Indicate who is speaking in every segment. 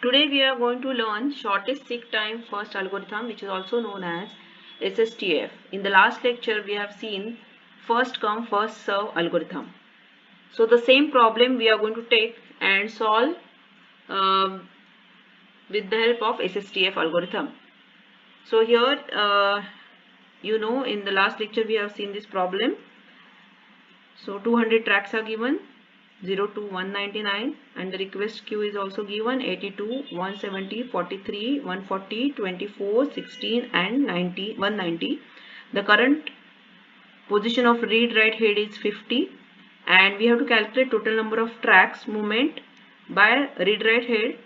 Speaker 1: Today we are going to learn shortest seek time first algorithm, which is also known as SSTF. In the last lecture we have seen first come first serve algorithm. So the same problem we are going to take and solve uh, with the help of SSTF algorithm. So here in the last lecture we have seen this problem. So 200 tracks are given 0 to 199, and the request queue is also given 82, 170, 43, 140, 24, 16 and 90, 190. The current position of read write head is 50, and we have to calculate total number of tracks movement by read write head.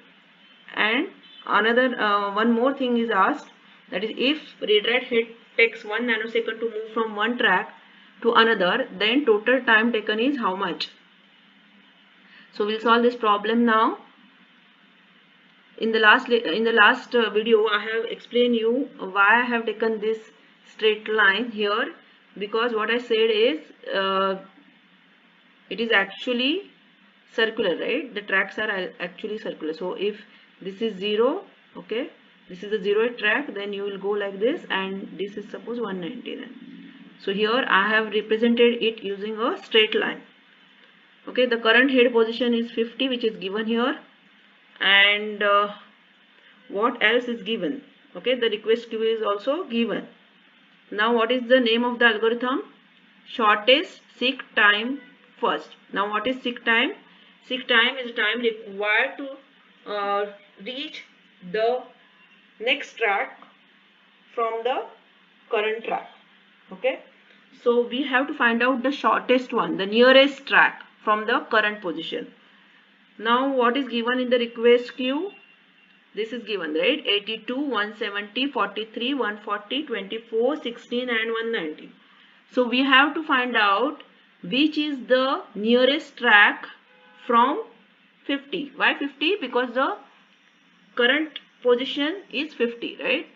Speaker 1: And another one more thing is asked, that is if read write head takes 1 nanosecond to move from one track to another, then total time taken is how much? So we'll solve this problem now. In the last video I have explained you why I have taken this straight line here, because what I said is it is actually circular, right? The tracks are actually circular. So if this is 0, okay, this is a 0th track, then you will go like this, and this is suppose 190 then. So here I have represented it using a straight line. Okay, the current head position is 50, which is given here, and what else is given? Okay, the request queue is also given. Now what is the name of the algorithm? Shortest seek time first. Now what is seek time? Seek time is the time required to reach the next track from the current track. Okay, so we have to find out the shortest one, the nearest track from the current position. Now what is given in the request queue? This is given, right? 82, 170, 43, 140, 24, 16 and 190. So we have to find out which is the nearest track from 50. Why 50? Because the current position is 50, right?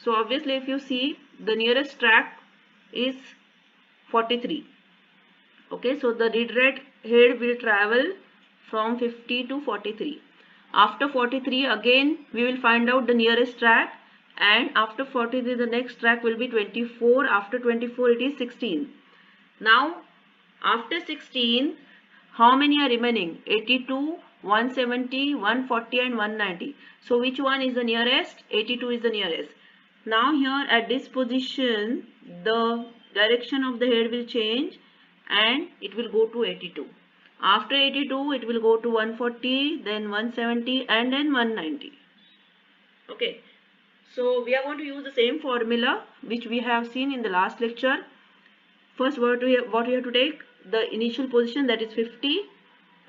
Speaker 1: So obviously if you see, the nearest track is 43. Okay, so the read write head will travel from 50 to 43. After 43 again we will find out the nearest track, and after 43 the next track will be 24. After 24 it is 16. Now after 16 how many are remaining? 82, 170, 140 and 190. So which one is the nearest? 82 is the nearest. Now here at this position the direction of the head will change and it will go to 82. After 82 it will go to 140, then 170 and then 190. Okay, so we are going to use the same formula which we have seen in the last lecture. First what we have to take the initial position, that is 50,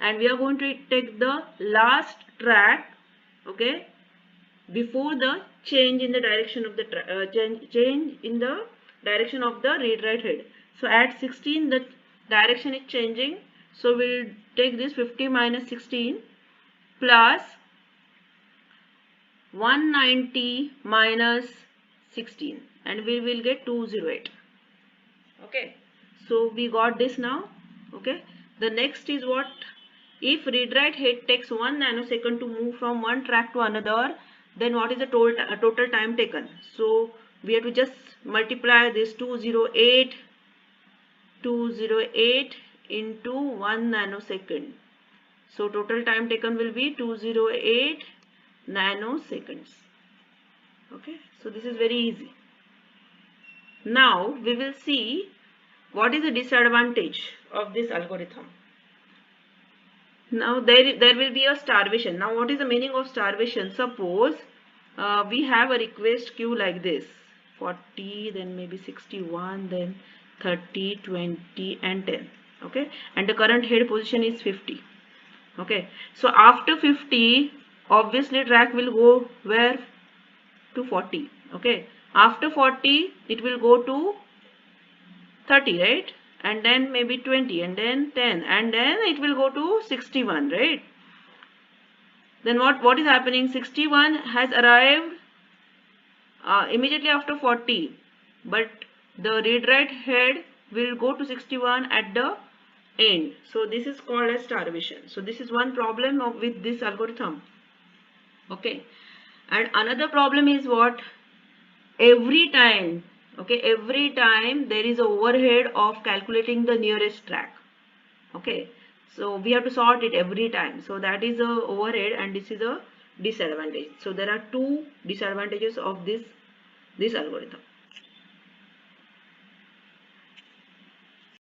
Speaker 1: and we are going to take the last track, okay, before the change in the direction of the change in the direction of the read write head. So at 16 the direction is changing, so we'll take this 50 minus 16 plus 190 minus 16, and we will get 208. Okay, so we got this now. Okay, the next is what? If read write head takes 1 nanosecond to move from one track to another, then what is the total time taken? So we have to just multiply this 208 into 1 nanosecond. So total time taken will be 208 nanoseconds. Okay, so this is very easy. Now we will see what is the disadvantage of this algorithm. Now there will be a starvation. Now what is the meaning of starvation? Suppose we have a request queue like this, 40, then maybe 61, then 30, 20 and 10. Okay, and the current head position is 50. Okay, so after 50 obviously track will go where? To 40. Okay, after 40 it will go to 30, right? And then maybe 20 and then 10 and then it will go to 61, right? Then what is happening? 61 has arrived immediately after 40, but the read write head will go to 61 at the end. So this is called as starvation. So this is one problem with this algorithm. Okay, and another problem is what? Every time, okay, every time there is a overhead of calculating the nearest track. Okay, so we have to sort it every time, so that is a overhead and this is a disadvantage. So there are two disadvantages of this algorithm.